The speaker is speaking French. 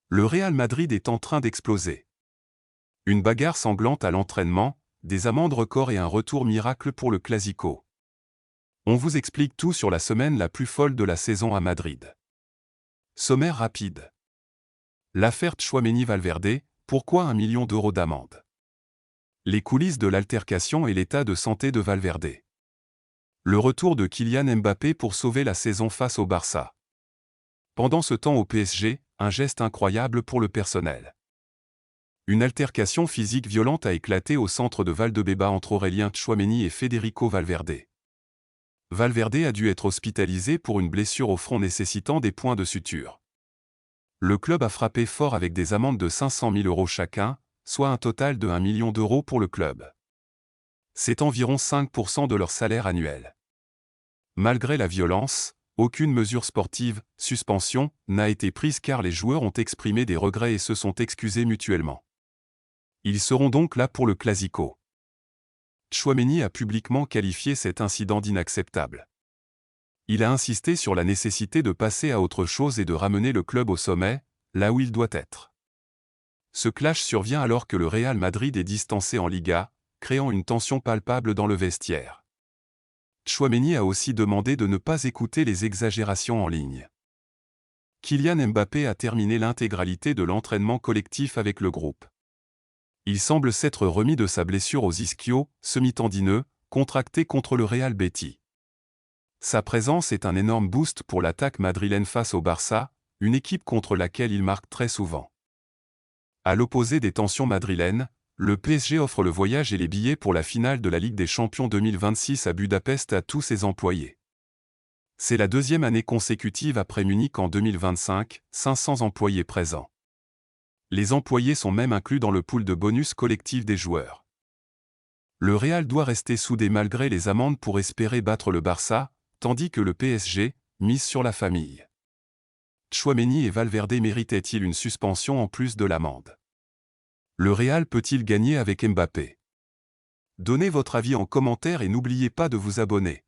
Le Real Madrid est en train d'exploser. Une bagarre sanglante à l'entraînement, des amendes records et un retour miracle pour le Clasico. On vous explique tout sur la semaine la plus folle de la saison à Madrid. Sommaire rapide. L'affaire Tchouaméni-Valverde, pourquoi 1 million d'euros d'amende? Les coulisses de l'altercation et l'état de santé de Valverde. Le retour de Kylian Mbappé pour sauver la saison face au Barça. Pendant ce temps au PSG, un geste incroyable pour le personnel. Une altercation physique violente a éclaté au centre de Valdebeba entre Aurélien Tchouaméni et Federico Valverde. Valverde a dû être hospitalisé pour une blessure au front nécessitant des points de suture. Le club a frappé fort avec des amendes de 500 000 euros chacun, soit un total de 1 million d'euros pour le club. C'est environ 5% de leur salaire annuel. Malgré la violence, aucune mesure sportive, suspension, n'a été prise car les joueurs ont exprimé des regrets et se sont excusés mutuellement. Ils seront donc là pour le Clasico. Tchouaméni a publiquement qualifié cet incident d'inacceptable. Il a insisté sur la nécessité de passer à autre chose et de ramener le club au sommet, là où il doit être. Ce clash survient alors que le Real Madrid est distancé en Liga, créant une tension palpable dans le vestiaire. Tchouaméni a aussi demandé de ne pas écouter les exagérations en ligne. Kylian Mbappé a terminé l'intégralité de l'entraînement collectif avec le groupe. Il semble s'être remis de sa blessure aux ischios, semi-tendineux, contractée contre le Real Betis. Sa présence est un énorme boost pour l'attaque madrilène face au Barça, une équipe contre laquelle il marque très souvent. À l'opposé des tensions madrilènes, le PSG offre le voyage et les billets pour la finale de la Ligue des Champions 2026 à Budapest à tous ses employés. C'est la deuxième année consécutive après Munich en 2025, 500 employés présents. Les employés sont même inclus dans le pool de bonus collectif des joueurs. Le Real doit rester soudé malgré les amendes pour espérer battre le Barça, tandis que le PSG mise sur la famille. Tchouaméni et Valverde méritaient-ils une suspension en plus de l'amende? Le Real peut-il gagner avec Mbappé? Donnez votre avis en commentaire et n'oubliez pas de vous abonner.